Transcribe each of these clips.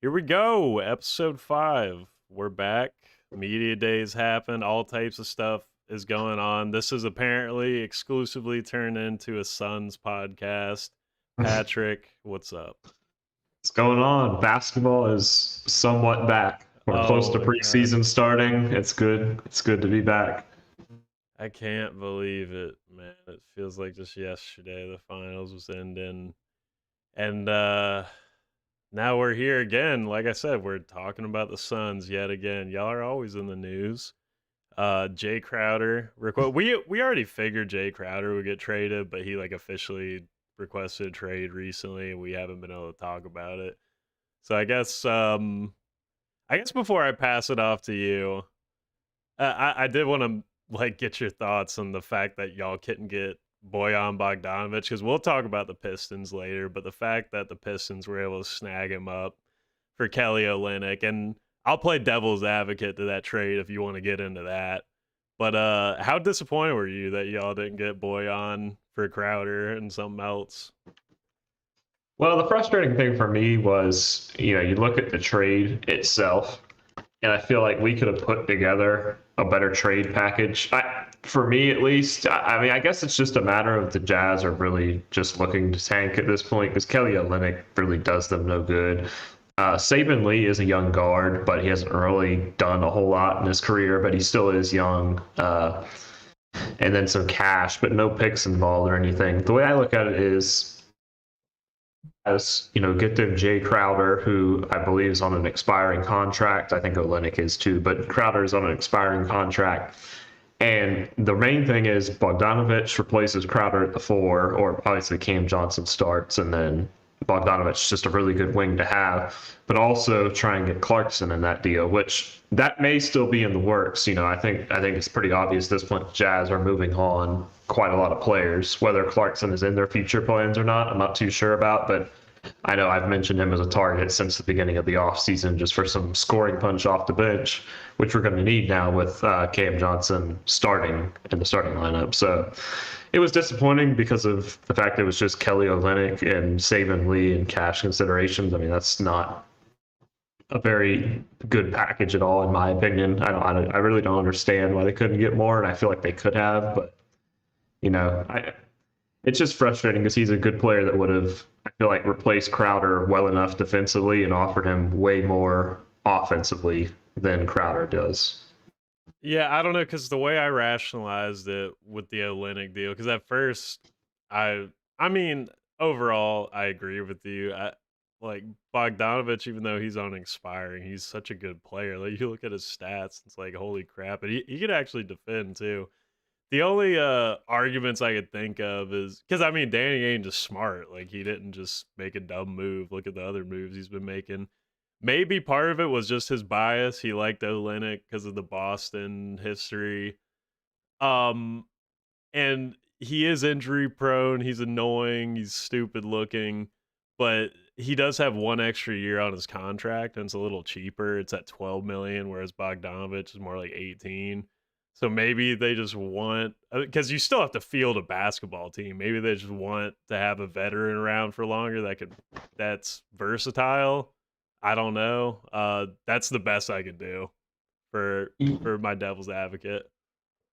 Here we go, episode 5. We're back. Media days happened. All types of stuff is going on. This is apparently exclusively turned into a Suns podcast. Patrick, what's up? What's going on? Basketball is somewhat back. We're close Oh to my God. preseason starting. It's good. It's good to be back. I can't believe it, man. It feels like just yesterday the finals was ending. And now we're here again. Like I said, we're talking about the Suns yet again. Y'all are always in the news. Jay Crowder we already figured Jay Crowder would get traded, but he like officially requested a trade recently and we haven't been able to talk about it. So I guess before I pass it off to you, I did want to like get your thoughts on the fact that y'all couldn't get Bojan Bogdanovic, because we'll talk about the Pistons later, but the fact that the Pistons were able to snag him up for Kelly Olynyk, and I'll play devil's advocate to that trade if you want to get into that. But how disappointed were you that y'all didn't get Boyan for Crowder and something else? Well, the frustrating thing for me was, you look at the trade itself, and I feel like we could have put together a better trade package. For me, at least, I mean, I guess it's just a matter of the Jazz are really just looking to tank at this point because Kelly Olynyk really does them no good. Saban Lee is a young guard, but he hasn't really done a whole lot in his career, but he still is young. And then some cash, but no picks involved or anything. The way I look at it is, as get them Jay Crowder, who I believe is on an expiring contract. I think Olynyk is too, but Crowder is on an expiring contract. And the main thing is Bogdanovic replaces Crowder at the 4, or obviously Cam Johnson starts, and then Bogdanovic's just a really good wing to have, but also try and get Clarkson in that deal, which that may still be in the works. I think it's pretty obvious at this point the Jazz are moving on quite a lot of players. Whether Clarkson is in their future plans or not, I'm not too sure about, but I know I've mentioned him as a target since the beginning of the offseason just for some scoring punch off the bench, which we're going to need now with Cam Johnson starting in the starting lineup. So it was disappointing because of the fact that it was just Kelly Olynyk and Saban Lee and cash considerations. I mean, that's not a very good package at all, in my opinion. I really don't understand why they couldn't get more, and I feel like they could have, but it's just frustrating because he's a good player that would have, I feel like, replaced Crowder well enough defensively and offered him way more offensively than Crowder does. Yeah, I don't know, because the way I rationalized it with the Olynyk deal, because at first, I, I mean, overall, I agree with you. Like Bogdanovich, even though he's on expiring, he's such a good player. Like you look at his stats, it's like holy crap, and he could actually defend too. The only arguments I could think of is because I mean Danny Ainge is smart. Like he didn't just make a dumb move. Look at the other moves he's been making. Maybe part of it was just his bias. He liked Olynyk because of the Boston history. Um, and he is injury prone. He's annoying. He's stupid looking, but he does have one extra year on his contract, and it's a little cheaper. It's at 12 million, whereas Bogdanovich is more like 18. So maybe they just want, because you still have to field a basketball team. Maybe they just want to have a veteran around for longer that's versatile. I don't know. That's the best I could do for my devil's advocate.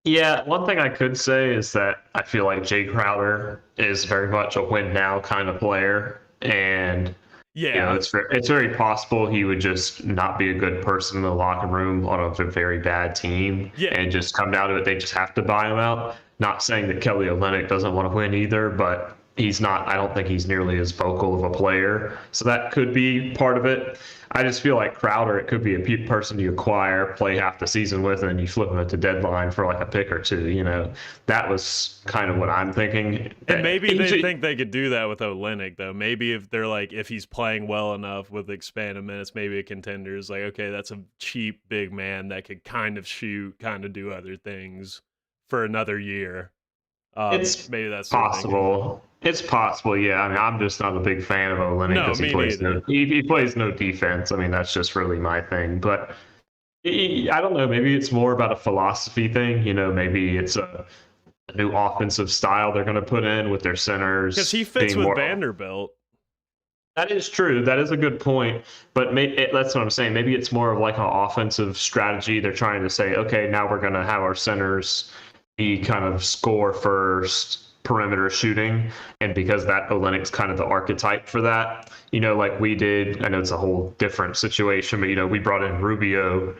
Yeah, one thing I could say is that I feel like Jay Crowder is very much a win now kind of player, and Yeah, it's very possible he would just not be a good person in the locker room on a very bad team, yeah. and just come down to it, they just have to buy him out. Not saying that Kelly Olynyk doesn't want to win either, but he's not. I don't think he's nearly as vocal of a player, so that could be part of it. I just feel like Crowder, it could be a person you acquire, play half the season with, and then you flip him at the deadline for like a pick or two. That was kind of what I'm thinking. And maybe they think they could do that with Olynyk, though. Maybe if they're like, if he's playing well enough with expanded minutes, maybe a contender is like, okay, that's a cheap big man that could kind of shoot, kind of do other things for another year. It's Maybe that's their thinking. possible. It's possible, yeah. I mean, I'm just not a big fan of Olynyk No, because he me plays no neither. he plays no defense. I mean, that's just really my thing. But I don't know. Maybe it's more about a philosophy thing. Maybe it's a new offensive style they're going to put in with their Because he centers fits being with more. Vanderbilt. That is true. That is a good point. But that's what I'm saying. Maybe it's more of like an offensive strategy. They're trying to say, okay, now we're going to have our centers be kind of score first, perimeter shooting. And because that Olynyk's kind of the archetype for that, like we did, I know it's a whole different situation, but, we brought in Rubio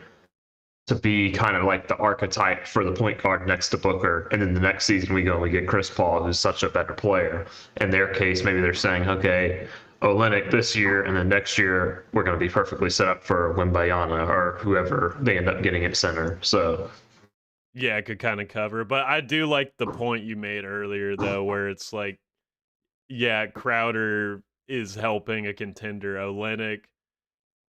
to be kind of like the archetype for the point guard next to Booker. And then the next season we go and we get Chris Paul, who's such a better player. In their case, maybe they're saying, okay, Olynyk this year, and then next year we're going to be perfectly set up for Wembayana or whoever they end up getting at center. So Yeah, it could kind of cover. But I do like the point you made earlier, though, where it's like, yeah, Crowder is helping a contender. Olynyk,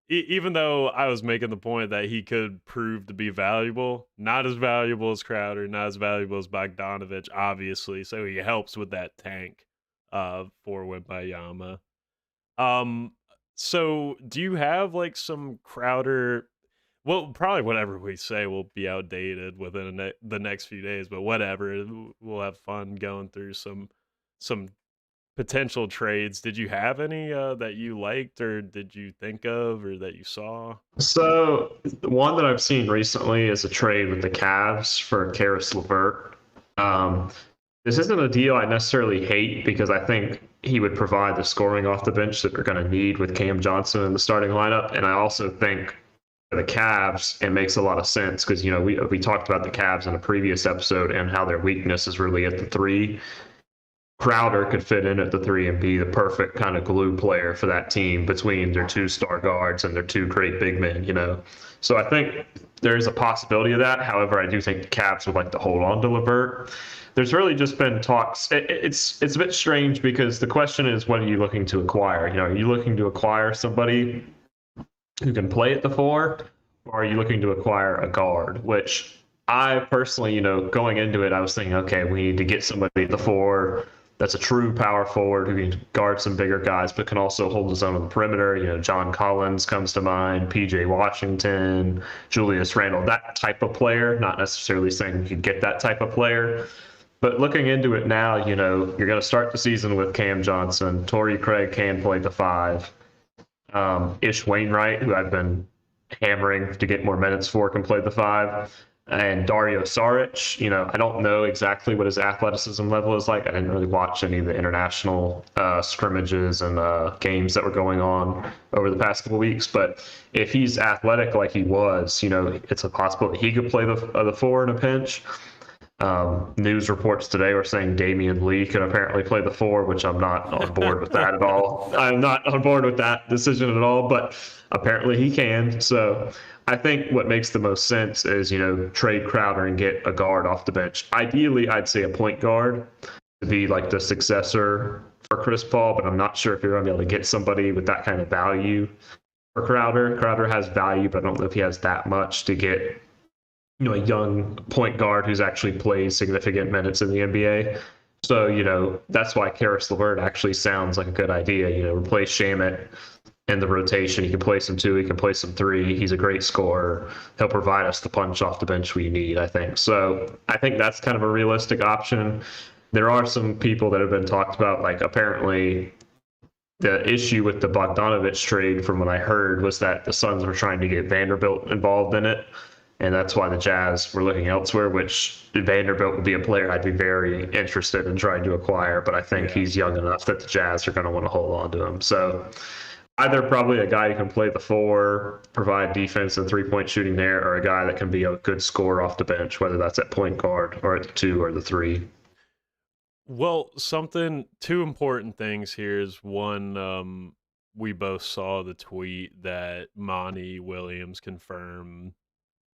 even though I was making the point that he could prove to be valuable, not as valuable as Crowder, not as valuable as Bogdanovic, obviously. So he helps with that tank for Wembayama. Um, so do you have like some Crowder? Well, probably whatever we say will be outdated within the next few days, but whatever. We'll have fun going through some potential trades. Did you have any that you liked, or did you think of, or that you saw? So the one that I've seen recently is a trade with the Cavs for Karis LeVert. Um, this isn't a deal I necessarily hate because I think he would provide the scoring off the bench that we're going to need with Cam Johnson in the starting lineup. And I also think for the Cavs, it makes a lot of sense because, we talked about the Cavs in a previous episode and how their weakness is really at the three. Crowder could fit in at the three and be the perfect kind of glue player for that team between their two star guards and their two great big men. So I think there is a possibility of that. However, I do think the Cavs would like to hold on to LeVert. There's really just been talks. It's a bit strange because the question is, what are you looking to acquire? Are you looking to acquire somebody who can play at the four, or are you looking to acquire a guard? Which I personally, going into it, I was thinking, okay, we need to get somebody at the four that's a true power forward who can guard some bigger guys, but can also hold his own on the perimeter. John Collins comes to mind, PJ Washington, Julius Randle, that type of player. Not necessarily saying you could get that type of player, but looking into it now, you're going to start the season with Cam Johnson. Torrey Craig can play the five. Ish Wainwright, who I've been hammering to get more minutes for, can play the five. And Dario Saric, I don't know exactly what his athleticism level is like. I didn't really watch any of the international scrimmages and games that were going on over the past couple of weeks. But if he's athletic like he was, it's a possibility he could play the four in a pinch. News reports today were saying Damian Lee could apparently play the four, which I'm not on board with that at all. I'm not on board with that decision at all, but apparently he can. So I think what makes the most sense is, trade Crowder and get a guard off the bench. Ideally, I'd say a point guard to be like the successor for Chris Paul, but I'm not sure if you're going to be able to get somebody with that kind of value for Crowder. Crowder has value, but I don't know if he has that much to get a young point guard who's actually played significant minutes in the NBA. So, that's why Karis LeVert actually sounds like a good idea. Replace Shamet in the rotation. He can play some two, he can play some three. He's a great scorer. He'll provide us the punch off the bench we need, I think. So I think that's kind of a realistic option. There are some people that have been talked about, like apparently the issue with the Bogdanovic trade, from what I heard, was that the Suns were trying to get Vanderbilt involved in it. And that's why the Jazz were looking elsewhere, which Vanderbilt would be a player I'd be very interested in trying to acquire. But I think he's young enough that the Jazz are going to want to hold on to him. So either probably a guy who can play the four, provide defense and three-point shooting there, or a guy that can be a good scorer off the bench, whether that's at point guard or at the two or the three. Well, two important things here is one, we both saw the tweet that Monty Williams confirmed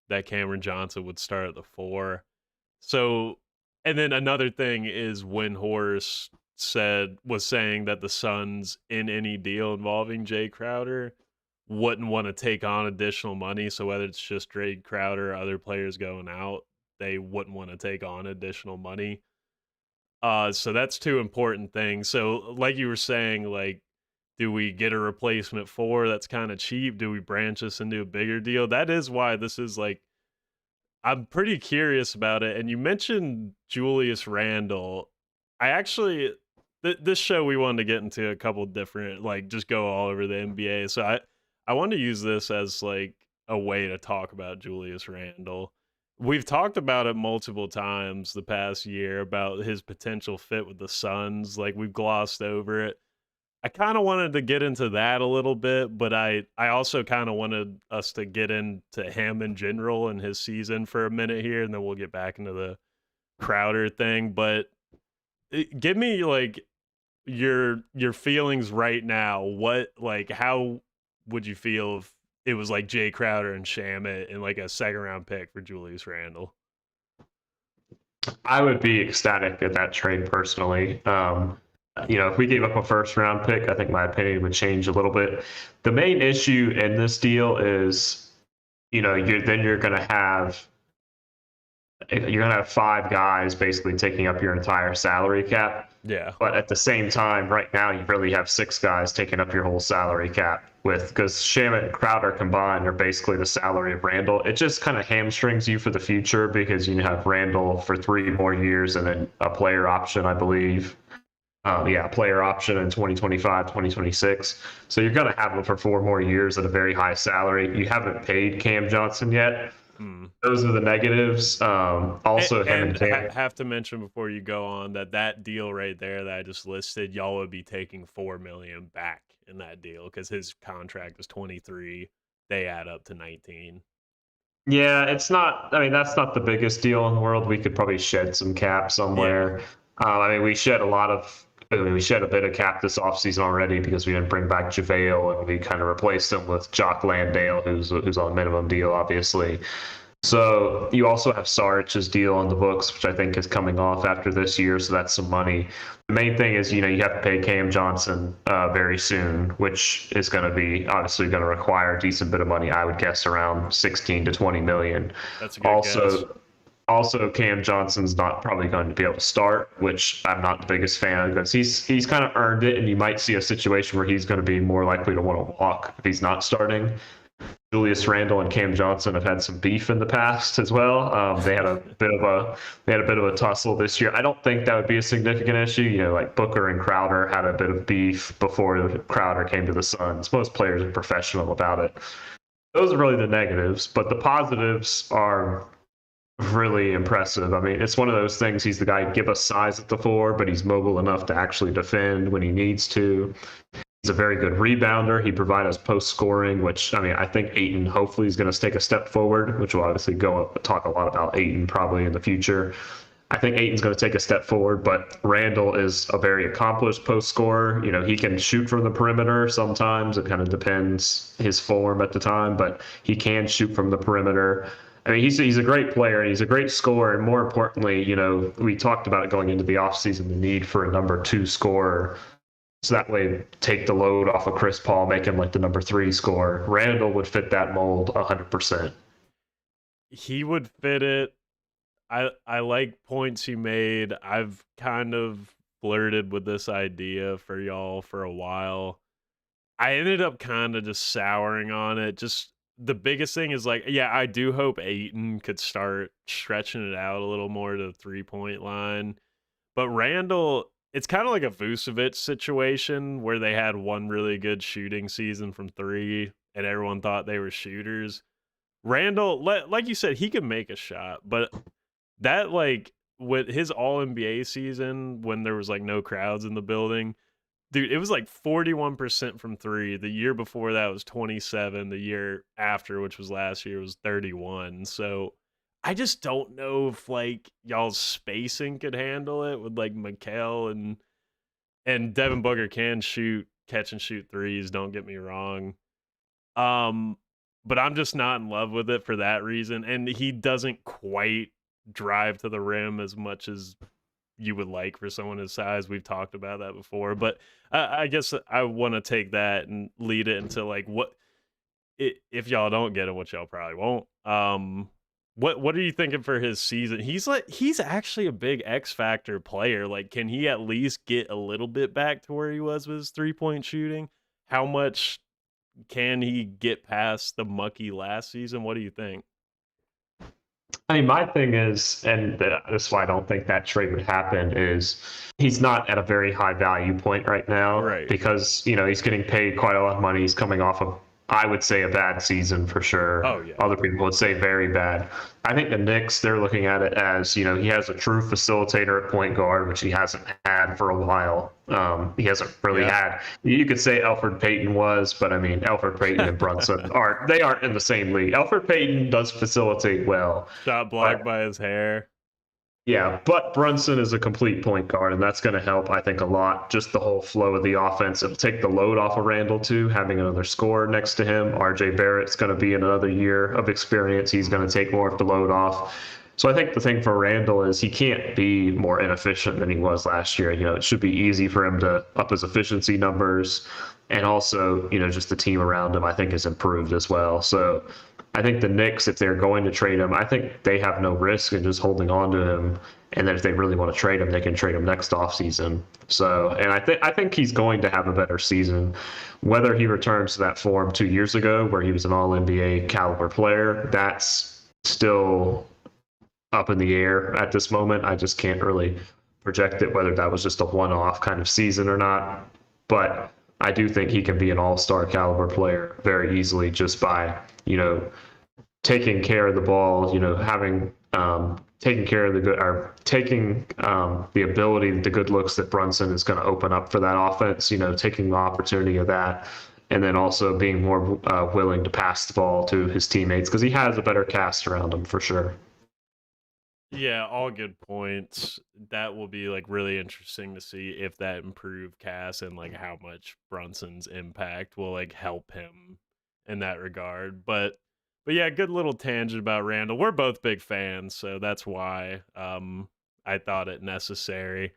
that Cameron Johnson would start at the four. So, and then another thing is when Horace was saying that the Suns in any deal involving Jay Crowder wouldn't want to take on additional money. So whether it's just Jay Crowder or other players going out, they wouldn't want to take on additional money. So that's two important things. So like you were saying, like, do we get a replacement for that's kind of cheap? Do we branch this into a bigger deal? That is why this is like, I'm pretty curious about it. And you mentioned Julius Randle. I actually, this show we wanted to get into a couple different, like, just go all over the NBA. So I wanted to use this as like a way to talk about Julius Randle. We've talked about it multiple times the past year about his potential fit with the Suns. Like, we've glossed over it. I kind of wanted to get into that a little bit, but I also kind of wanted us to get into him in general and his season for a minute here, and then we'll get back into the Crowder thing. But give me like your feelings right now. What, like, how would you feel if it was like Jay Crowder and Shamit and like a second round pick for Julius Randle? I would be ecstatic at that trade personally. If we gave up a first round pick, I think my opinion would change a little bit. The main issue in this deal is, you're going to have five guys basically taking up your entire salary cap. Yeah. But at the same time, right now you really have six guys taking up your whole salary cap because Shamit and Crowder combined are basically the salary of Randall. It just kind of hamstrings you for the future because you have Randall for 3 more years and then a player option, I believe. Player option in 2025, 2026. So you're going to have him for 4 more years at a very high salary. You haven't paid Cam Johnson yet. Those are the negatives. Also, and have to mention before you go on that deal right there that I just listed, y'all would be taking $4 million back in that deal because his contract is 23. They add up to 19. Yeah, it's not. I mean, that's not the biggest deal in the world. We could probably shed some cap somewhere. We shed a lot of. We shed a bit of cap this offseason already because we didn't bring back JaVale and we kind of replaced him with Jock Landale, who's on a minimum deal, obviously. So you also have Saric's deal on the books, which I think is coming off after this year, so that's some money. The main thing is, you have to pay Cam Johnson very soon, which is going to be obviously going to require a decent bit of money. I would guess around 16 to 20 million. That's a good guess. Also, Cam Johnson's not probably going to be able to start, which I'm not the biggest fan of because he's kind of earned it, and you might see a situation where he's going to be more likely to want to walk if he's not starting. Julius Randle and Cam Johnson have had some beef in the past as well. They had a bit of a tussle this year. I don't think that would be a significant issue. Like Booker and Crowder had a bit of beef before Crowder came to the Suns. Most players are professional about it. Those are really the negatives, but the positives are really impressive. I mean, it's one of those things. He's the guy who give us size at the 4, but he's mobile enough to actually defend when he needs to. He's a very good rebounder. He provides us post scoring, which, I think Ayton hopefully is going to take a step forward, which will obviously talk a lot about Ayton probably in the future. I think Ayton's going to take a step forward, but Randall is a very accomplished post scorer. He can shoot from the perimeter sometimes. It kind of depends his form at the time, but he can shoot from the perimeter. He's a great player and he's a great scorer. And more importantly, we talked about it going into the offseason, the need for a number 2 scorer. So that way, take the load off of Chris Paul, make him like the number 3 scorer. Randall would fit that mold 100%. He would fit it. I like points he made. I've kind of flirted with this idea for y'all for a while. I ended up kind of just souring on it. Just the biggest thing is like, yeah, I do hope Ayton could start stretching it out a little more to the 3-point line. But Randall, it's kind of like a Vucevic situation where they had one really good shooting season from 3 and everyone thought they were shooters. Randall, like you said, he could make a shot, but that, like, with his All-NBA season when there was like no crowds in the building, dude, it was like 41% from 3. The year before that was 27. The year after, which was last year, was 31. So I just don't know if like y'all's spacing could handle it with like Mikal and Devin Booker can catch and shoot threes. Don't get me wrong. But I'm just not in love with it for that reason. And he doesn't quite drive to the rim as much as you would like for someone his size. We've talked about that before, but I guess I want to take that and lead it into like if y'all don't get it, what y'all probably won't. What are you thinking for his season? He's actually a big X factor player. Like, can he at least get a little bit back to where he was with his 3-point shooting? How much can he get past the mucky last season? What do you think? I mean, my thing is, and that's why I don't think that trade would happen, is he's not at a very high value point right now Right. because, he's getting paid quite a lot of money. He's coming off of, I would say, a bad season for sure. Oh yeah. Other people would say very bad. I think the Knicks, they're looking at it as, he has a true facilitator at point guard, which he hasn't had for a while. He hasn't really Yeah. had. You could say Elfrid Payton was, but I mean, Elfrid Payton and Brunson aren't in the same league. Elfrid Payton does facilitate well, Shot blocked but by his hair. yeah, but Brunson is a complete point guard, and that's going to help, I think, a lot. Just the whole flow of the offense. It'll take the load off of Randall, too, having another scorer next to him. RJ Barrett's going to be in another year of experience. He's going to take more of the load off. So I think the thing for Randall is he can't be more inefficient than he was last year. It should be easy for him to up his efficiency numbers. And also, just the team around him, I think, has improved as well. So I think the Knicks, if they're going to trade him, I think they have no risk in just holding on to him. And then if they really want to trade him, they can trade him next offseason. So, and I think he's going to have a better season. Whether he returns to that form 2 years ago, where he was an All NBA caliber player, that's still up in the air at this moment. I just can't really project it whether that was just a one-off kind of season or not. But I do think he can be an all-star caliber player very easily just by, taking care of the ball, having taking care of the good, or taking the ability, the good looks that Brunson is going to open up for that offense, taking the opportunity of that. And then also being more willing to pass the ball to his teammates because he has a better cast around him for sure. Yeah, all good points. That will be like really interesting to see if that improved cast and like how much Brunson's impact will like help him in that regard. But yeah, good little tangent about Randall. We're both big fans, so that's why I thought it necessary.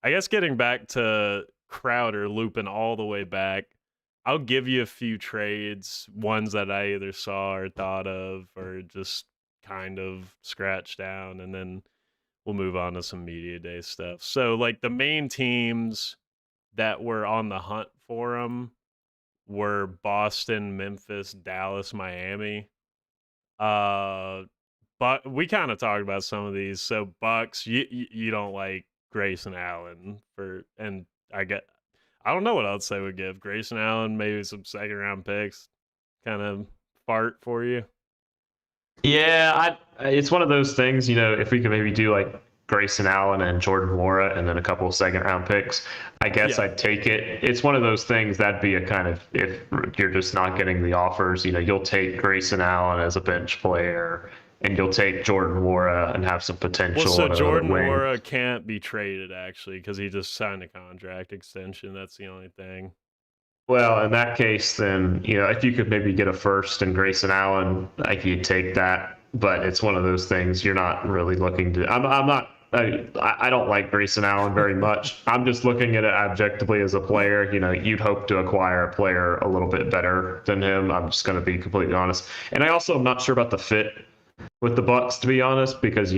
I guess getting back to Crowder, looping all the way back, I'll give you a few trades, ones that I either saw or thought of or just kind of scratched down, and then we'll move on to some media day stuff. So, like the main teams that were on the hunt for him were Boston, Memphis, Dallas, Miami. But we kind of talked about some of these. So Bucks, you don't like Grayson Allen and I don't know what else they would give Grayson Allen, maybe some second round picks, kind of fart for you. Yeah, it's one of those things, if we could maybe do like Grayson Allen and Jordan Nwora and then a couple of second round picks, I guess Yeah. I'd take it. It's one of those things that'd be a kind of, if you're just not getting the offers, you'll take Grayson Allen as a bench player and you'll take Jordan Nwora and have some potential. Well, so on another Jordan wing. Nwora can't be traded actually because he just signed a contract extension. That's the only thing. Well, in that case, then, if you could maybe get a first and Grayson Allen, like you'd take that. But it's one of those things you're not really looking to. I'm not. I don't like Grayson Allen very much. I'm just looking at it objectively as a player. You'd hope to acquire a player a little bit better than him. I'm just going to be completely honest. And I also am not sure about the fit with the Bucks, to be honest, because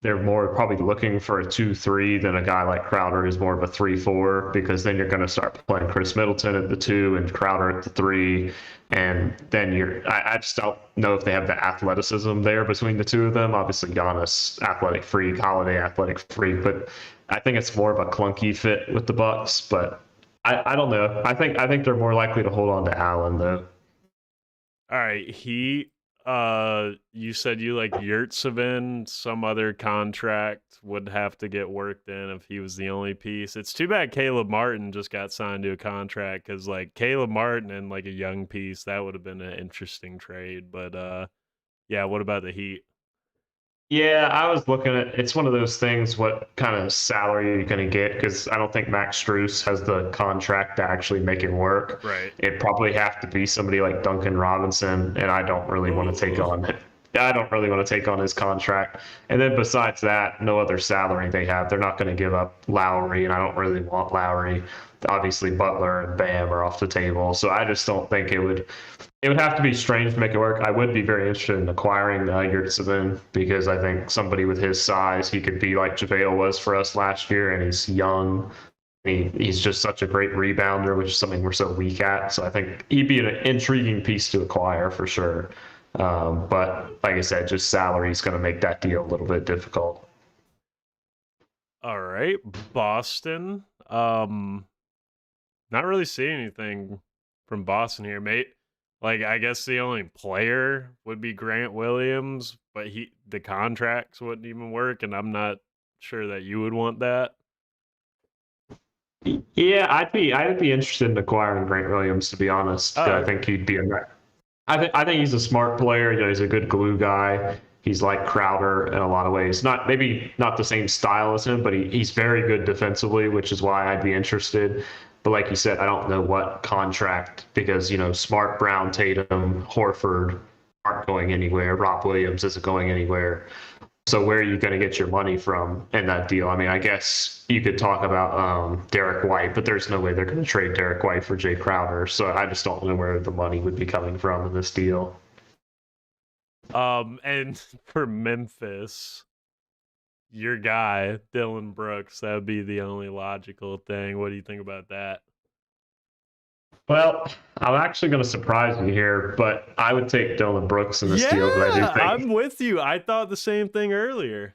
they're more probably looking for a 2-3 than a guy like Crowder who's more of a 3-4, because then you're going to start playing Chris Middleton at the 2 and Crowder at the 3. And then I just don't know if they have the athleticism there between the two of them. Obviously, Giannis athletic freak, Holiday athletic freak, but I think it's more of a clunky fit with the Bucks. But I don't know. I think they're more likely to hold on to Allen though. All right, you said you like Yurtsevin. Some other contract would have to get worked in if he was the only piece. It's too bad Caleb Martin just got signed to a contract because like Caleb Martin and like a young piece, that would have been an interesting trade. But yeah, what about the Heat? Yeah, I was looking at it's one of those things, what kind of salary you're going to get, because I don't think Max Strus has the contract to actually make it work. Right. It'd probably have to be somebody like Duncan Robinson, and I don't really want to take on it. I don't really want to take on his contract. And then besides that, no other salary they have. They're not going to give up Lowry, and I don't really want Lowry. Obviously, Butler and Bam are off the table, so I just don't think it would have to be strange to make it work. I would be very interested in acquiring Yurtseven because I think somebody with his size, he could be like JaVale was for us last year, and he's young. He's just such a great rebounder, which is something we're so weak at. So I think he'd be an intriguing piece to acquire for sure. But like I said, just salary is going to make that deal a little bit difficult. All right, Boston. Not really seeing anything from Boston here, mate. Like, I guess the only player would be Grant Williams, but the contracts wouldn't even work, and I'm not sure that you would want that. Yeah, I'd be interested in acquiring Grant Williams, to be honest. Oh, I think he'd be a I think he's a smart player. He's a good glue guy. He's like Crowder in a lot of ways. Maybe not the same style as him, but he's very good defensively, which is why I'd be interested. But like you said, I don't know what contract because Smart, Brown, Tatum, Horford aren't going anywhere. Rob Williams isn't going anywhere. So where are you going to get your money from in that deal? I mean, I guess you could talk about Derek White, but there's no way they're going to trade Derek White for Jay Crowder. So I just don't know where the money would be coming from in this deal. and for Memphis, your guy Dylan Brooks, that would be the only logical thing. What do you think about that? Well, I'm actually going to surprise you here, but I would take Dylan Brooks in this deal because I do think I'm with you. I thought the same thing earlier.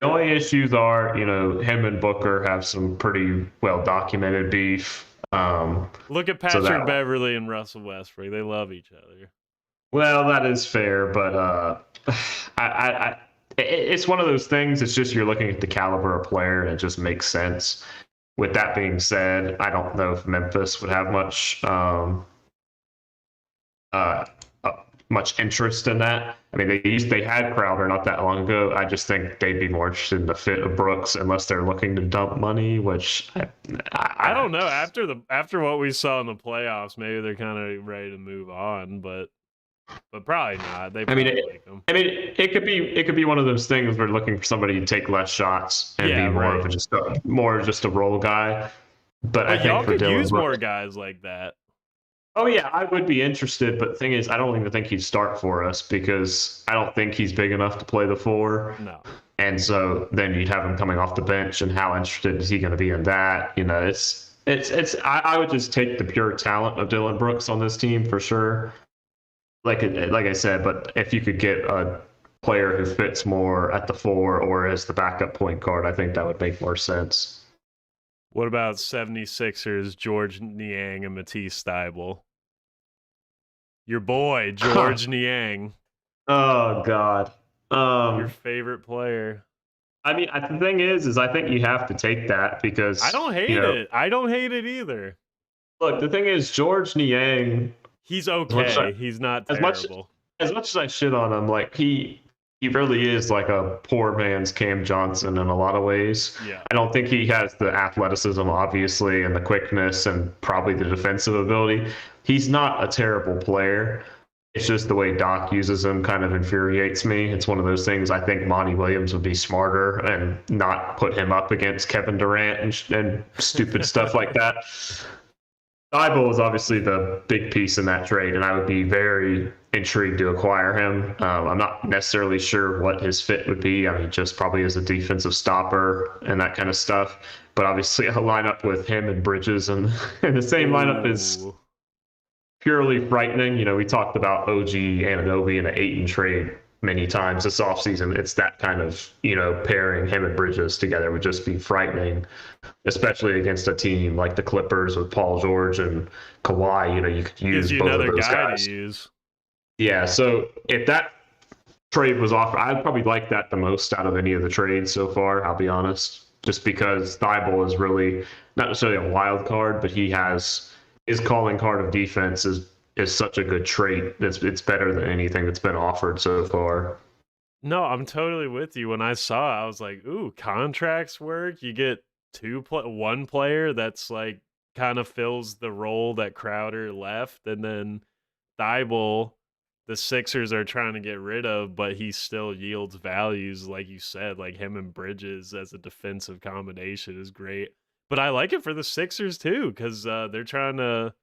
the only issues are, him and Booker have some pretty well documented beef. Look at So Patrick Beverly and Russell Westbrook. They love each other. Well, that is fair, but it's one of those things. It's just you're looking at the caliber of player, and it just makes sense. With that being said, I don't know if Memphis would have uh, much interest in that. I mean, they had Crowder not that long ago. I just think they'd be more interested in the fit of Brooks unless they're looking to dump money, which I don't know. After what we saw in the playoffs, maybe they're kind of ready to move on, but probably not. They probably like him. I mean, it could be one of those things where looking for somebody to take less shots and be more of just a role guy. But I think y'all could use Brooks, more guys like that. Oh yeah, I would be interested, but the thing is, I don't even think he'd start for us because I don't think he's big enough to play the four. No. And so then you'd have him coming off the bench, and how interested is he going to be in that? I would just take the pure talent of Dylan Brooks on this team for sure. Like I said, but if you could get a player who fits more at the four or as the backup point guard, I think that would make more sense. What about 76ers, George Niang and Matisse Thybulle? Your boy, George Niang. Oh, God. Your favorite player. I mean, the thing is I think you have to take that because... I don't hate it. I don't hate it either. Look, the thing is, George Niang... He's okay. He's not terrible. As much as I shit on him, like, he really is like a poor man's Cam Johnson in a lot of ways. Yeah. I don't think he has the athleticism, obviously, and the quickness and probably the defensive ability. He's not a terrible player. It's just the way Doc uses him kind of infuriates me. It's one of those things. I think Monty Williams would be smarter and not put him up against Kevin Durant and stupid stuff like that. Thybulle is obviously the big piece in that trade, and I would be very intrigued to acquire him. I'm not necessarily sure what his fit would be. I mean, just probably as a defensive stopper and that kind of stuff. But obviously, a lineup with him and Bridges and the same lineup is purely frightening. We talked about OG Anunoby in an Ayton trade many times this offseason. It's that kind of, pairing him and Bridges together would just be frightening, especially against a team like the Clippers with Paul George and Kawhi. You could use both of those guys. To use. Yeah, so if that trade was offered, I'd probably like that the most out of any of the trades so far, I'll be honest, just because Thybulle is really not necessarily a wild card, but he has his calling card of defense is such a good trait. It's better than anything that's been offered so far. No, I'm totally with you. When I saw it, I was like, ooh, contracts work. You get one player that's like kind of fills the role that Crowder left, and then Thybulle, the Sixers are trying to get rid of, but he still yields values, like you said, like him and Bridges as a defensive combination is great. But I like it for the Sixers too, because they're trying to,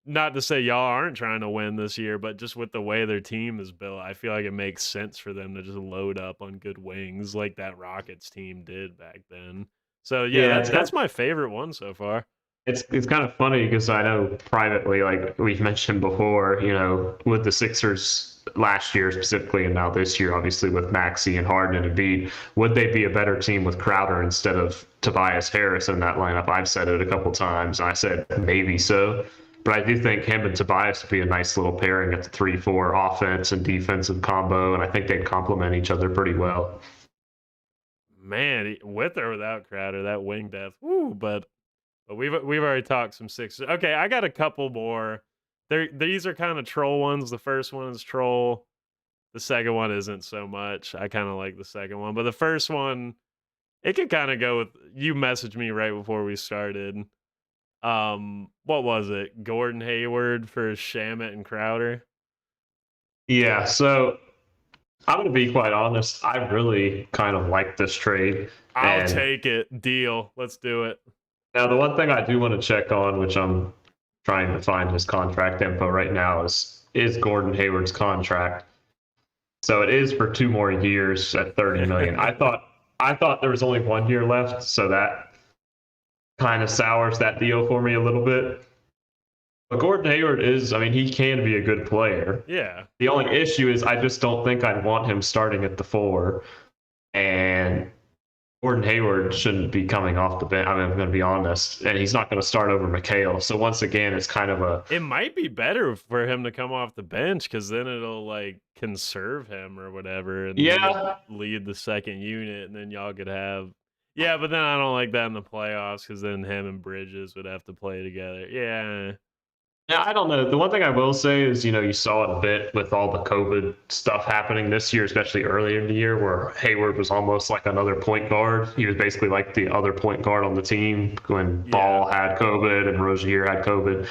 not to say y'all aren't trying to win this year, but just with the way their team is built, I feel like it makes sense for them to just load up on good wings like that Rockets team did back then. So yeah, that's my favorite one so far. It's kind of funny because I know privately, like we've mentioned before, with the Sixers last year specifically, and now this year, obviously with Maxey and Harden and Embiid, would they be a better team with Crowder instead of Tobias Harris in that lineup? I've said it a couple times. I said maybe so, but I do think him and Tobias would be a nice little pairing at the 3-4 offense and defensive combo, and I think they'd complement each other pretty well. Man, with or without Crowder, that wing depth, woo! But we've already talked some Sixers. Okay, I got a couple more. These are kind of troll ones. The first one is troll. The second one isn't so much. I kind of like the second one, but the first one, it could kind of go with. You messaged me right before we started. What was it? Gordon Hayward for Shamit and Crowder. Yeah, so I'm going to be quite honest. I really kind of like this trade. I'll And take it. Deal. Let's do it. now, the one thing I do want to check on, which I'm trying to find his contract info right now, is Gordon Hayward's contract. So it is for 2 more years at 30 million. I thought there was only 1 year left, so that kind of sours that deal for me a little bit. But Gordon Hayward is, I mean, he can be a good player. Yeah. The only issue is I just don't think I'd want him starting at the 4. And Gordon Hayward shouldn't be coming off the bench. I mean, I'm going to be honest, and he's not going to start over McHale. So once again, it's kind of a It might be better for him to come off the bench because then it'll like conserve him or whatever, and he yeah. would lead the second unit, and then y'all could have. Yeah, but then I don't like that in the playoffs because then him and Bridges would have to play together. Yeah. Yeah, I don't know. The one thing I will say is, you saw it a bit with all the COVID stuff happening this year, especially earlier in the year, where Hayward was almost like another point guard. He was basically like the other point guard on the team when Ball had COVID and Rozier had COVID.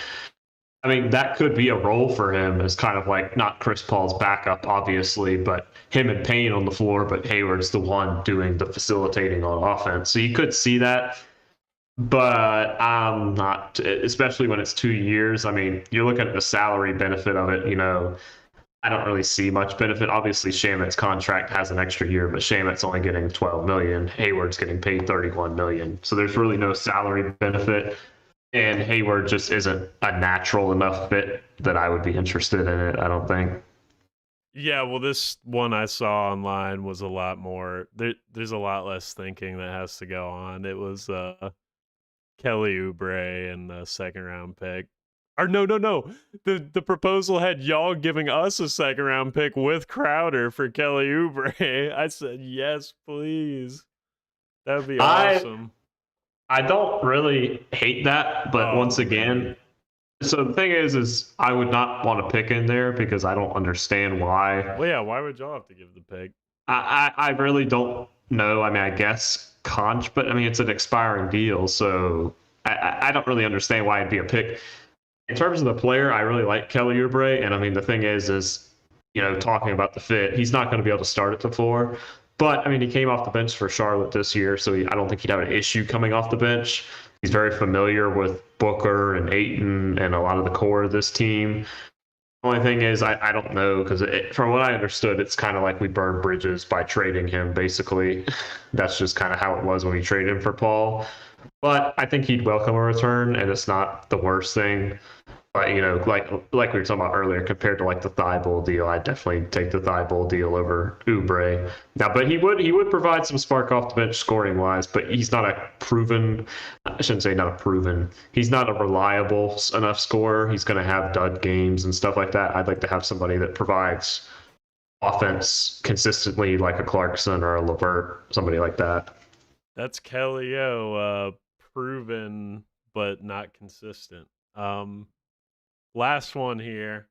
I mean, that could be a role for him as kind of like not Chris Paul's backup, obviously, but him and Payne on the floor, but Hayward's the one doing the facilitating on offense. So you could see that. But I'm not, especially when it's 2 years. I mean, you're looking at the salary benefit of it. I don't really see much benefit. Obviously, Shamit's contract has an extra year, but Shamit's only getting 12 million. Hayward's getting paid 31 million. So there's really no salary benefit. And Hayward just isn't a natural enough fit that I would be interested in it, I don't think. Yeah, well, this one I saw online was a lot more. There's a lot less thinking that has to go on. It was Kelly Oubre and the second round pick. Or no. The proposal had y'all giving us a second round pick with Crowder for Kelly Oubre. I said yes, please. That would be awesome. I don't really hate that, but once again, so the thing is I would not want to pick in there because I don't understand why. Well, yeah, why would y'all have to give the pick? I really don't know. I mean, I guess conch, but I mean, it's an expiring deal, so I don't really understand why it'd be a pick. In terms of the player, I really like Kelly Oubre, and I mean, the thing is talking about the fit, he's not going to be able to start at the 4. But I mean, he came off the bench for Charlotte this year, so I don't think he'd have an issue coming off the bench. He's very familiar with Booker and Ayton and a lot of the core of this team. Only thing is, I don't know, because from what I understood, it's kind of like we burned bridges by trading him, basically. That's just kind of how it was when we traded him for Paul. But I think he'd welcome a return, and it's not the worst thing. But, like we were talking about earlier, compared to like the Thibault deal, I'd definitely take the Thibault deal over Oubre. Now, but he would provide some spark off the bench scoring wise, but he's not a proven, I shouldn't say not a proven, he's not a reliable enough scorer. He's going to have dud games and stuff like that. I'd like to have somebody that provides offense consistently, like a Clarkson or a LeVert, somebody like that. That's Kelly proven but not consistent. Last one here.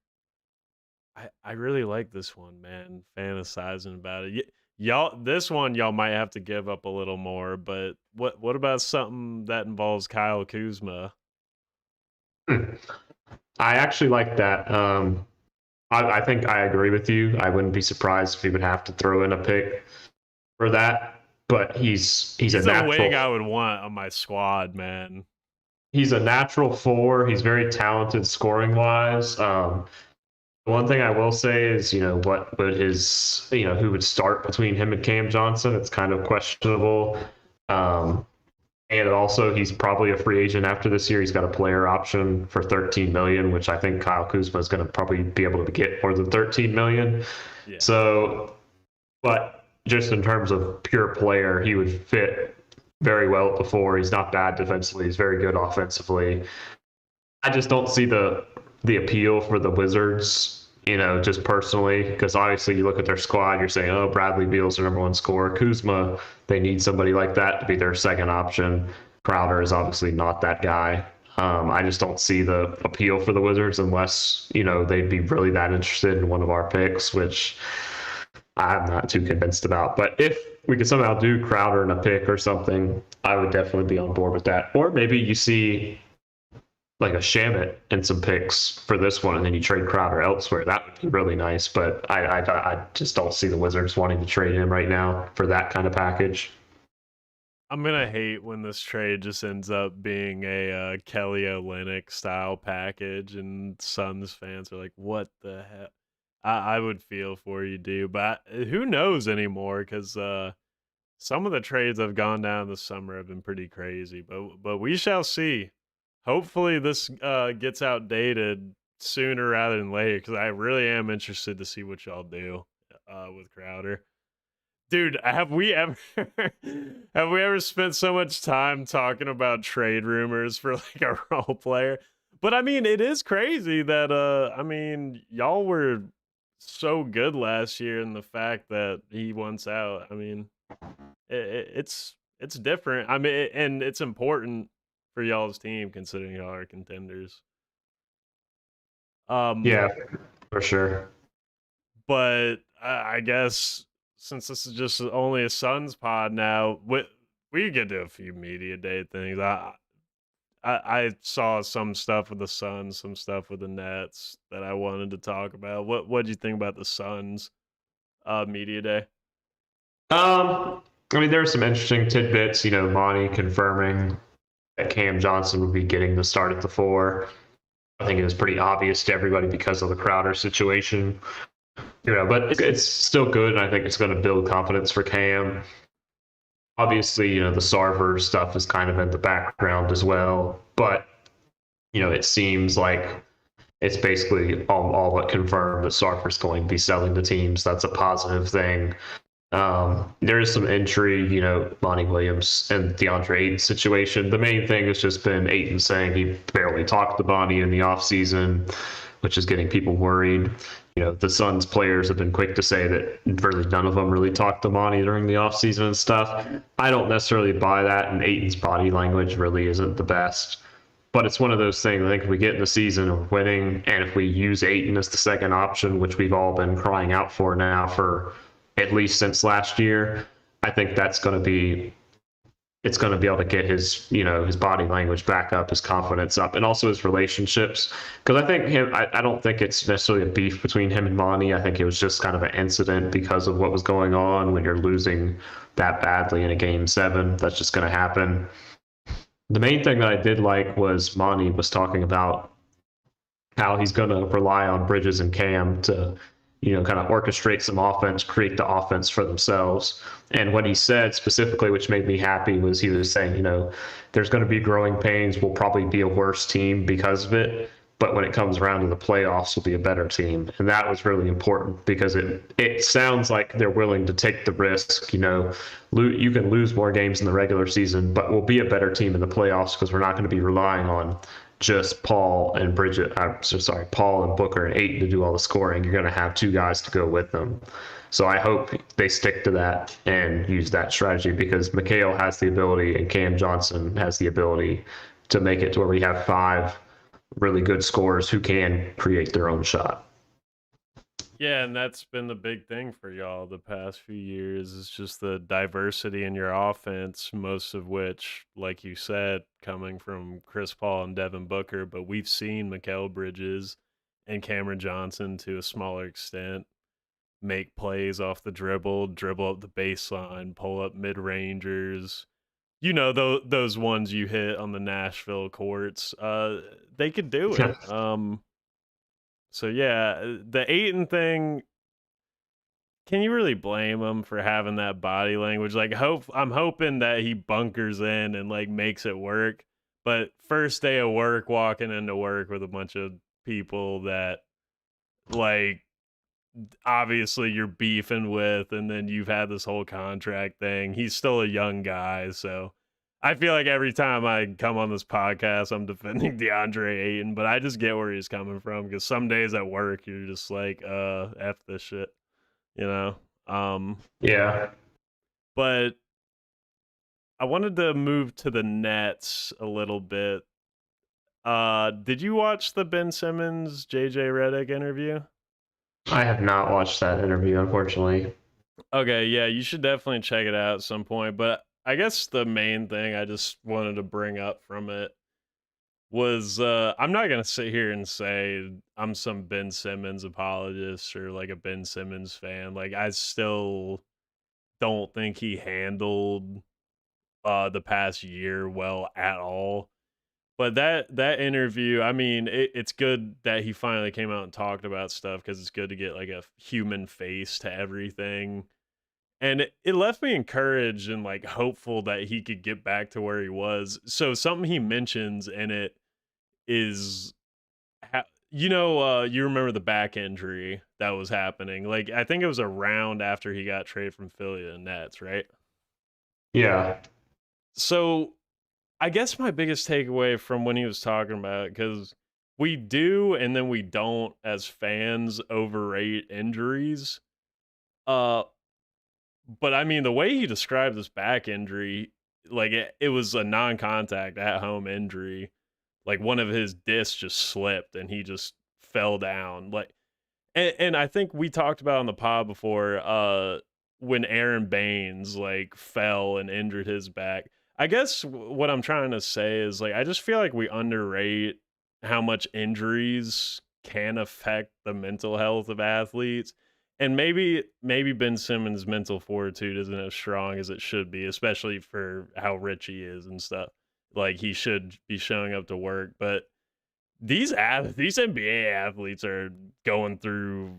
I really like this one, man. Fantasizing about it. Y'all, this one y'all might have to give up a little more. But what about something that involves Kyle Kuzma? I actually like that. I think I agree with you. I wouldn't be surprised if he would have to throw in a pick for that. But he's a natural wing I would want on my squad, man. He's a natural 4. He's very talented scoring wise. One thing I will say is, what would his, who would start between him and Cam Johnson? It's kind of questionable. And also, he's probably a free agent after this year. He's got a player option for 13 million, which I think Kyle Kuzma is going to probably be able to get more than 13 million. Yeah. So, but just in terms of pure player, he would fit very well at the four. He's not bad defensively. He's very good offensively. I just don't see the appeal for the Wizards, just personally, because obviously you look at their squad, you're saying, oh, Bradley Beal's their number one scorer. Kuzma, they need somebody like that to be their second option. Crowder is obviously not that guy. I just don't see the appeal for the Wizards unless, they'd be really that interested in one of our picks, which I'm not too convinced about. But if we could somehow do Crowder in a pick or something, I would definitely be on board with that. Or maybe you see like a Shamit and some picks for this one, and then you trade Crowder elsewhere. That would be really nice. But I just don't see the Wizards wanting to trade him right now for that kind of package. I'm gonna hate when this trade just ends up being a Kelly Olynyk style package, and Suns fans are like, "What the hell?" I would feel for you, dude, but who knows anymore? Because some of the trades I've gone down this summer have been pretty crazy, but we shall see. Hopefully, this gets outdated sooner rather than later, because I really am interested to see what y'all do with Crowder. Dude, have we ever have we ever spent so much time talking about trade rumors for like a role player? But I mean, it is crazy that I mean, y'all were so good last year, and the fact that he wants out. I mean, it's different. I mean, and it's important for y'all's team considering y'all are contenders. Um, Yeah, for sure. but I guess since this is just only a Suns pod now, we get to a few media day things. I saw some stuff with the Suns, some stuff with the Nets that I wanted to talk about. What do you think about the Suns media day? I mean, there are some interesting tidbits. Monty confirming that Cam Johnson would be getting the start at the four. I think it was pretty obvious to everybody because of the Crowder situation. But it's still good, and I think it's going to build confidence for Cam. Obviously, the Sarver stuff is kind of in the background as well, but it seems like it's basically all but confirmed that Sarver's going to be selling the teams. That's a positive thing. There is some intrigue, Monty Williams and DeAndre Ayton situation. The main thing has just been Ayton saying he barely talked to Monty in the offseason, which is getting people worried. The Suns players have been quick to say that really none of them really talked to Monty during the offseason and stuff. I don't necessarily buy that, and Ayton's body language really isn't the best. But it's one of those things. I think if we get in the season of winning, and if we use Ayton as the second option, which we've all been crying out for now for at least since last year, I think that's going to be it's going to be able to get his body language back up, his confidence up, and also his relationships. Because I think I don't think it's necessarily a beef between him and Monty. I think it was just kind of an incident because of what was going on when you're losing that badly in a game seven. That's just going to happen. The main thing that I did like was Monty was talking about how he's going to rely on Bridges and Cam to, kind of orchestrate some offense, create the offense for themselves. And what he said specifically, which made me happy, was he was saying, there's going to be growing pains. We'll probably be a worse team because of it. But when it comes around to the playoffs, we'll be a better team. And that was really important because it sounds like they're willing to take the risk. You can lose more games in the regular season, but we'll be a better team in the playoffs because we're not going to be relying on just Paul and Paul and Booker and Ayton to do all the scoring. You're going to have two guys to go with them. So I hope they stick to that and use that strategy because McHale has the ability and Cam Johnson has the ability to make it to where we have five really good scorers who can create their own shot. Yeah, and that's been the big thing for y'all the past few years is just the diversity in your offense, most of which, like you said, coming from Chris Paul and Devin Booker, but we've seen Mikal Bridges and Cameron Johnson to a smaller extent make plays off the dribble up the baseline, pull up mid-rangers. Those ones you hit on the Nashville courts. They could do it. So yeah, the Ayton thing, can you really blame him for having that body language? Like, I'm hoping that he bunkers in and like makes it work. But first day of work, walking into work with a bunch of people that like obviously you're beefing with, and then you've had this whole contract thing. He's still a young guy, so I feel like every time I come on this podcast, I'm defending DeAndre Ayton, but I just get where he's coming from because some days at work you're just like, F this shit, you know? Yeah. But I wanted to move to the Nets a little bit. Did you watch the Ben Simmons JJ Redick interview? I have not watched that interview, unfortunately. Okay, yeah, you should definitely check it out at some point. But I guess the main thing I just wanted to bring up from it was I'm not gonna sit here and say I'm some Ben Simmons apologist or like a Ben Simmons fan. Like I still don't think he handled the past year well at all. But that interview, I mean, it's good that he finally came out and talked about stuff because it's good to get like a human face to everything. And it left me encouraged and like hopeful that he could get back to where he was. So something he mentions in it is, you remember the back injury that was happening. Like I think it was around after he got traded from Philly to the Nets, right? Yeah. So I guess my biggest takeaway from when he was talking about it, because we do and then we don't as fans overrate injuries. Uh, but I mean, the way he described this back injury, like it was a non-contact at home injury. Like one of his discs just slipped and he just fell down. Like, and I think we talked about on the pod before, when Aaron Baines like fell and injured his back. I guess what I'm trying to say is like I just feel like we underrate how much injuries can affect the mental health of athletes. And maybe Ben Simmons' mental fortitude isn't as strong as it should be, especially for how rich he is and stuff. Like he should be showing up to work, but these NBA athletes are going through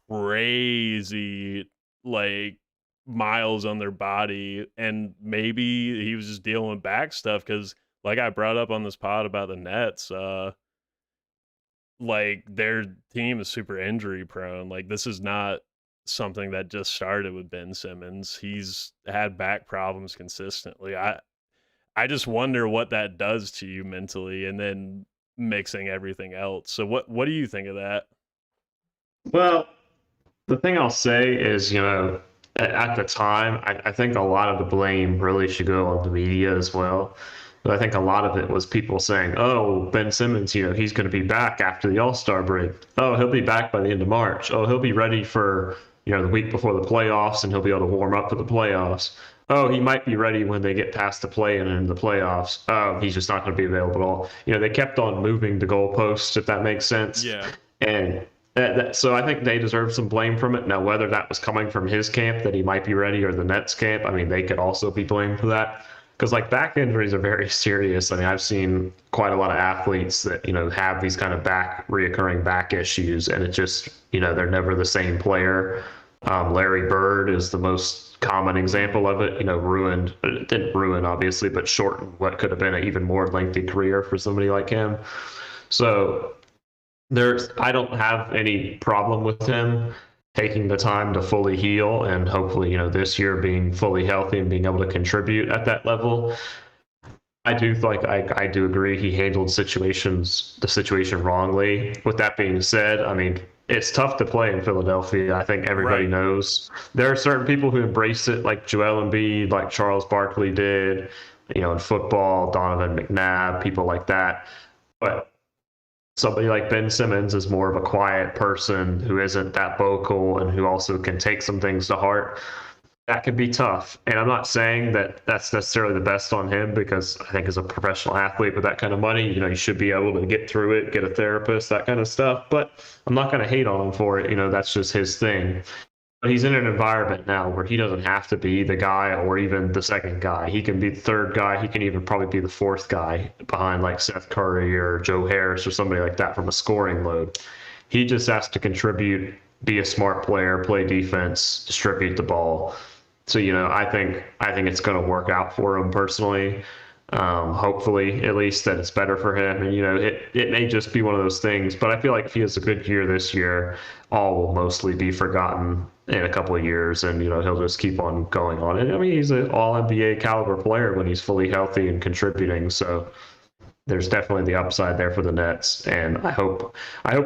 crazy like miles on their body, and maybe he was just dealing with back stuff because like I brought up on this pod about the Nets, like their team is super injury prone. Like this is not something that just started with Ben Simmons. He's had back problems consistently. I just wonder what that does to you mentally, and then mixing everything else. So what do you think of that? Well, the thing I'll say is, at the time, I think a lot of the blame really should go on the media as well. But I think a lot of it was people saying, oh, Ben Simmons, he's going to be back after the All-Star break. Oh, he'll be back by the end of March. Oh, he'll be ready for, the week before the playoffs and he'll be able to warm up for the playoffs. Oh, he might be ready when they get past the play-in and into the playoffs. Oh, he's just not going to be available at all. They kept on moving the goalposts, if that makes sense. Yeah. And so I think they deserve some blame from it. Now, whether that was coming from his camp that he might be ready or the Nets camp, I mean, they could also be blamed for that. Because like back injuries are very serious. I mean, I've seen quite a lot of athletes that, have these kind of reoccurring back issues, and it just, they're never the same player. Larry Bird is the most common example of it. It didn't ruin, obviously, but shortened what could have been an even more lengthy career for somebody like him. So I don't have any problem with him taking the time to fully heal and hopefully, this year being fully healthy and being able to contribute at that level. I do I do agree he handled the situation wrongly. With that being said, I mean, it's tough to play in Philadelphia. I think everybody knows. There are certain people who embrace it, like Joel Embiid, like Charles Barkley did, in football, Donovan McNabb, people like that. But somebody like Ben Simmons is more of a quiet person who isn't that vocal and who also can take some things to heart. That can be tough. And I'm not saying that that's necessarily the best on him, because I think as a professional athlete with that kind of money, you should be able to get through it, get a therapist, that kind of stuff. But I'm not going to hate on him for it. That's just his thing. But he's in an environment now where he doesn't have to be the guy or even the second guy. He can be the third guy. He can even probably be the fourth guy behind like Seth Curry or Joe Harris or somebody like that from a scoring load. He just has to contribute be a smart player, play defense, distribute the ball. So I think it's going to work out for him personally. Hopefully, at least that it's better for him. And it may just be one of those things. But I feel like if he has a good year this year, all will mostly be forgotten in a couple of years, and he'll just keep on going on. And I mean, he's an All NBA caliber player when he's fully healthy and contributing. So there's definitely the upside there for the Nets, and I hope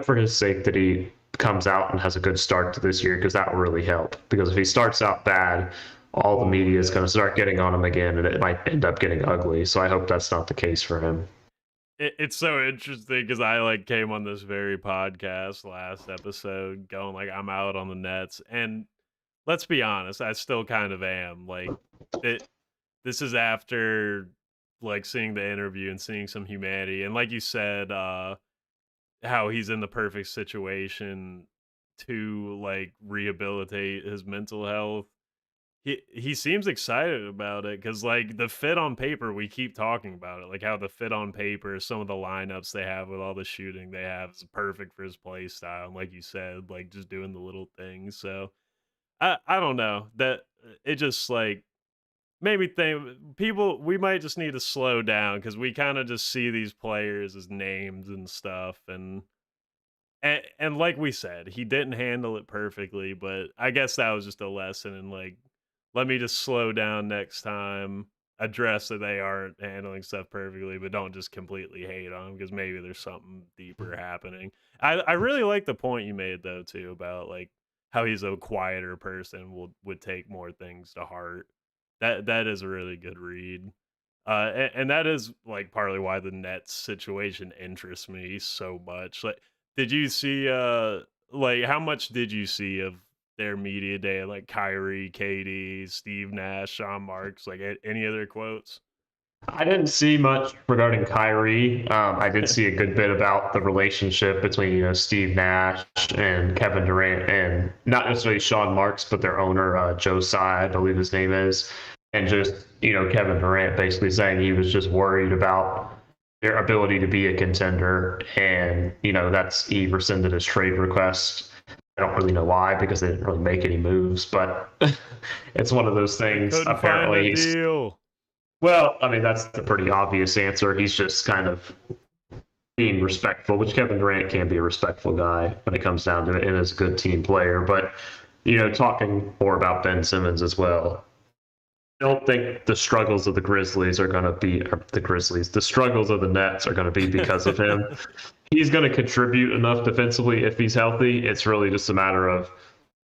for his sake that he comes out and has a good start to this year, because that will really help. Because if he starts out bad, all the media is going to start getting on him again, and it might end up getting ugly. So I hope that's not the case for him. It's so interesting because I like came on this very podcast last episode going like I'm out on the Nets, and let's be honest, I still kind of am. Like it, this is after like seeing the interview and seeing some humanity, and like you said, how he's in the perfect situation to like rehabilitate his mental health. He seems excited about it because like the fit on paper, we keep talking about it, like how the fit on paper, some of the lineups they have with all the shooting they have is perfect for his play style. And like you said, like just doing the little things. So I don't know that it just like made me think people we might just need to slow down because we kind of just see these players as names and stuff and like we said, he didn't handle it perfectly, but I guess that was just a lesson in like, let me just slow down next time, address that they aren't handling stuff perfectly, but don't just completely hate on them because maybe there's something deeper happening. I really like the point you made though too about like how he's a quieter person would take more things to heart. That is a really good read. And that is like partly why the Nets situation interests me so much. Like, did you see like how much did you see of their media day? Like Kyrie, KD, Steve Nash, Sean Marks, like any other quotes? I didn't see much regarding Kyrie. I did see a good bit about the relationship between Steve Nash and Kevin Durant, and not necessarily Sean Marks, but their owner Joe Tsai, I believe his name is, and just Kevin Durant basically saying he was just worried about their ability to be a contender, and that's he rescinded his trade request. I don't really know why, because they didn't really make any moves, but it's one of those They things. couldn't find Apparently, a he's deal. well, I mean, that's the pretty obvious answer. He's just kind of being respectful, which Kevin Durant can be a respectful guy when it comes down to it, and is a good team player. But, talking more about Ben Simmons as well, I don't think the struggles of the Grizzlies are going to be the Grizzlies. The struggles of the Nets are going to be because of him. He's going to contribute enough defensively if he's healthy. It's really just a matter of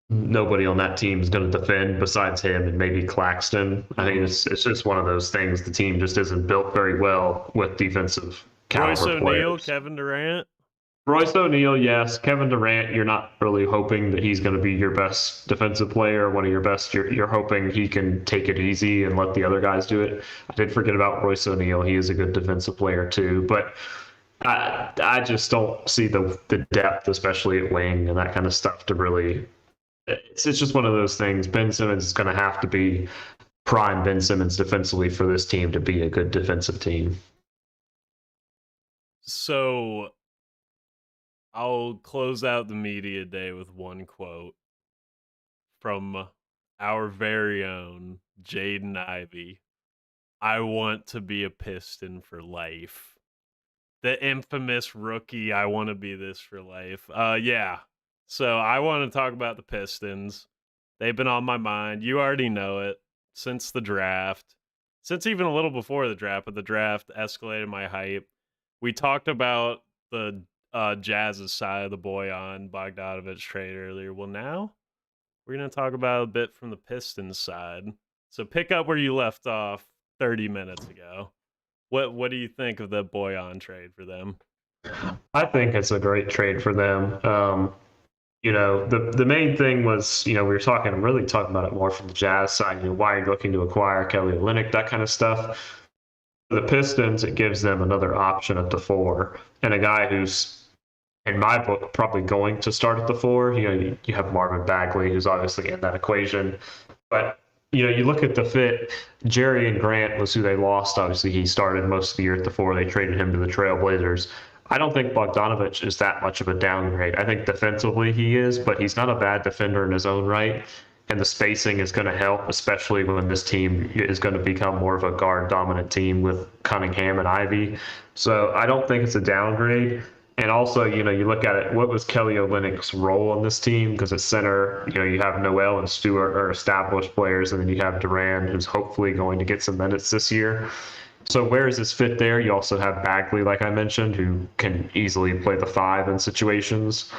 nobody on that team is going to defend besides him and maybe Claxton. I think it's just one of those things. The team just isn't built very well with defensive Royce caliber O'Neal, players. Kevin Durant. Royce O'Neal, yes. Kevin Durant, you're not really hoping that he's going to be your best defensive player, one of your best. You're hoping he can take it easy and let the other guys do it. I did forget about Royce O'Neal. He is a good defensive player too, but I just don't see the depth, especially at wing and that kind of stuff, to really. It's just one of those things. Ben Simmons is going to have to be prime Ben Simmons defensively for this team to be a good defensive team. So I'll close out the media day with one quote from our very own Jaden Ivey. I want to be a Piston for life. The infamous rookie, I want to be this for life. Yeah. So I want to talk about the Pistons. They've been on my mind. You already know it since the draft, since even a little before the draft, but the draft escalated my hype. We talked about the Jazz's side of the Bojan Bogdanovic trade earlier. Well, now we're going to talk about a bit from the Pistons side. So pick up where you left off 30 minutes ago. What do you think of the Bojan trade for them? I think it's a great trade for them. The main thing was, we were really talking about it more from the Jazz side. Why are you looking to acquire Kelly Olynyk, that kind of stuff. For the Pistons, it gives them another option at the four, and a guy who's, in my book, probably going to start at the four. You have Marvin Bagley, who's obviously in that equation, but you look at the fit. Jerry and Grant was who they lost. Obviously, he started most of the year at the four. They traded him to the Trailblazers. I don't think Bogdanovic is that much of a downgrade. I think defensively he is, but he's not a bad defender in his own right. And the spacing is going to help, especially when this team is going to become more of a guard dominant team with Cunningham and Ivy. So I don't think it's a downgrade. And also, you look at it, what was Kelly Olynyk's role on this team? Because at center, you have Noel and Stewart are established players, and then you have Duran, who's hopefully going to get some minutes this year. So where does this fit there? You also have Bagley, like I mentioned, who can easily play the five in situations.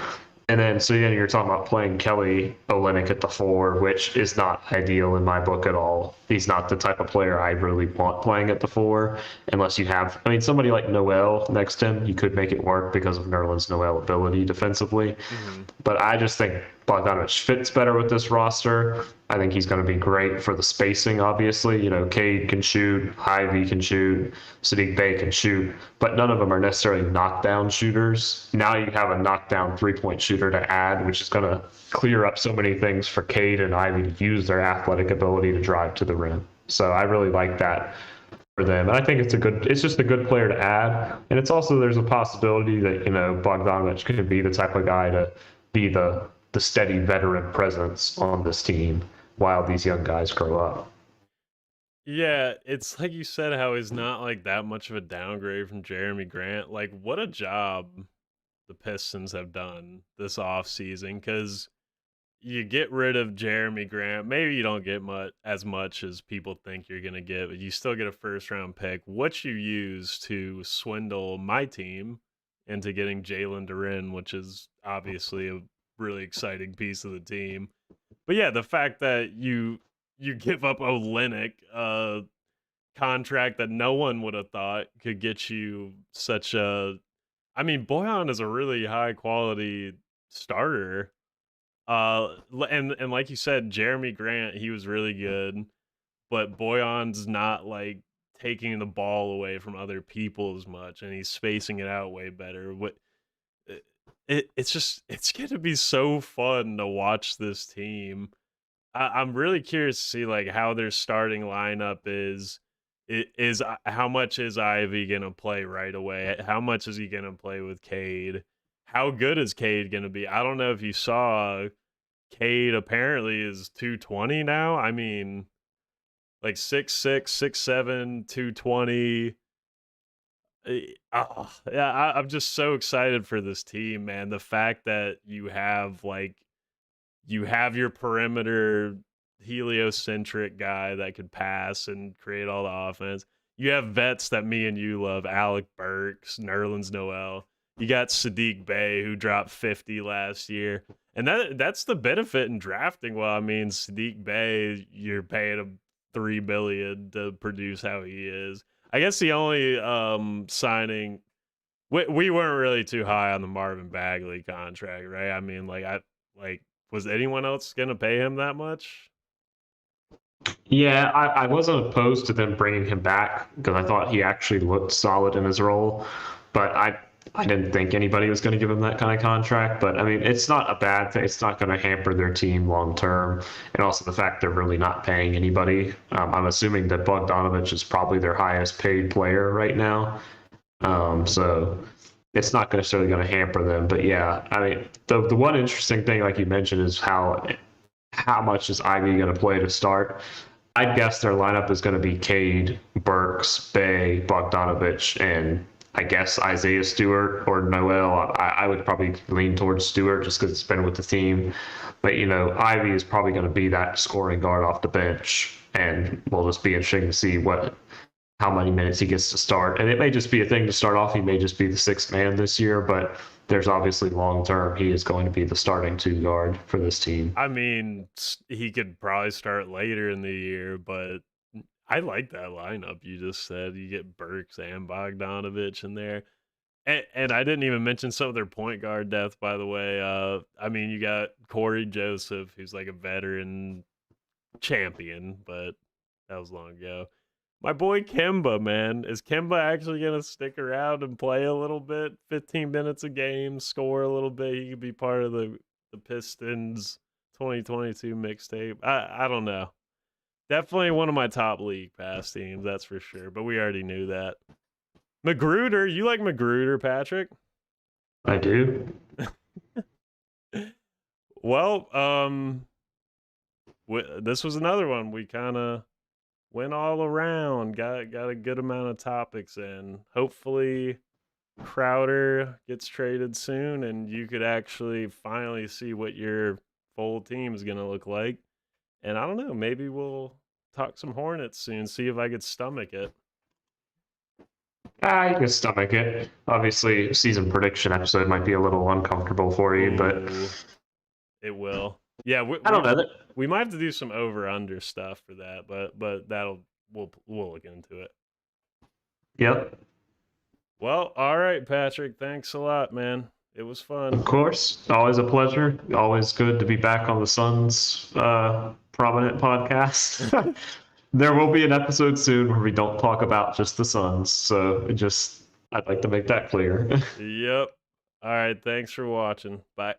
And then, so then you're talking about playing Kelly Olynyk at the four, which is not ideal in my book at all. He's not the type of player I really want playing at the four, unless you have, I mean, somebody like Noel next to him, you could make it work because of Nerlens Noel ability defensively. Mm-hmm. But I just think Bogdanovic fits better with this roster. I think he's going to be great for the spacing, obviously. Cade can shoot, Ivy can shoot, Sadiq Bey can shoot, but none of them are necessarily knockdown shooters. Now you have a knockdown three-point shooter to add, which is going to clear up so many things for Cade and Ivy to use their athletic ability to drive to the rim. So I really like that for them. And I think it's just a good player to add. And it's also, there's a possibility that, Bogdanovic could be the type of guy to be the steady veteran presence on this team while these young guys grow up. Yeah, it's like you said, how he's not like that much of a downgrade from Jeremy Grant. Like, what a job the Pistons have done this offseason, because you get rid of Jeremy Grant. Maybe you don't get as much as people think you're gonna get, but you still get a first round pick. What you use to swindle my team into getting Jalen Duren, which is obviously a really exciting piece of the team. But yeah, the fact that you give up Olynyk, a contract that no one would have thought could get you such a. I mean, Bojan is a really high quality starter. And like you said, Jeremy Grant, he was really good, but Boyan's not like taking the ball away from other people as much, and he's spacing it out way better. It's just it's gonna be so fun to watch this team. I'm really curious to see like how their starting lineup is. How much is Ivy gonna play right away? How much is he gonna play with Cade? How good is Cade gonna be? I don't know if you saw Cade apparently is 220 now. I mean, like 6'6", 6'7", 220. Yeah, I'm just so excited for this team, man. The fact that you have your perimeter heliocentric guy that could pass and create all the offense. You have vets that me and you love, Alec Burks, Nerlens Noel. You got Sadiq Bey, who dropped 50 last year. And that's the benefit in drafting well. I mean, Sadiq Bey, you're paying him $3 billion to produce how he is. I guess the only signing we weren't really too high on the Marvin Bagley contract, right? I mean, like was anyone else gonna pay him that much? Yeah, I wasn't opposed to them bringing him back because I thought he actually looked solid in his role, but I didn't think anybody was going to give him that kind of contract. But I mean, it's not a bad thing. It's not going to hamper their team long term, and also the fact they're really not paying anybody. I'm assuming that Bogdanovich is probably their highest paid player right now, so it's not necessarily going to hamper them. But yeah, I mean, the one interesting thing, like you mentioned, is how much is Ivy going to play to start? I guess their lineup is going to be Cade, Burks, Bey, Bogdanovich, and I guess Isaiah Stewart or Noel. I would probably lean towards Stewart just because it's been with the team. But, Ivy is probably going to be that scoring guard off the bench. And we'll just be interesting to see how many minutes he gets to start. And it may just be a thing to start off. He may just be the sixth man this year, but there's obviously long term, he is going to be the starting two guard for this team. I mean, he could probably start later in the year, but I like that lineup you just said. You get Burks and Bogdanovich in there. And I didn't even mention some of their point guard depth, by the way. I mean, you got Corey Joseph, who's like a veteran champion, but that was long ago. My boy Kemba, man. Is Kemba actually going to stick around and play a little bit? 15 minutes a game, score a little bit. He could be part of the Pistons 2022 mixtape. I don't know. Definitely one of my top league pass teams, that's for sure. But we already knew that. Magruder, you like Magruder, Patrick? I do. Well, this was another one. We kind of went all around, got a good amount of topics in. Hopefully, Crowder gets traded soon, and you could actually finally see what your full team is gonna look like. And I don't know, maybe we'll talk some Hornets soon. See if I could stomach it. I can stomach it. Obviously, season prediction episode might be a little uncomfortable for you, but Ooh, it will. Yeah, I don't know. we might have to do some over under stuff for that, but that'll we'll look into it. Yep. Well, all right, Patrick. Thanks a lot, man. It was fun. Of course, always a pleasure. Always good to be back on the Suns prominent podcast. There will be an episode soon where we don't talk about just the Suns, so I'd like to make that clear. Yep. All right. Thanks for watching. Bye.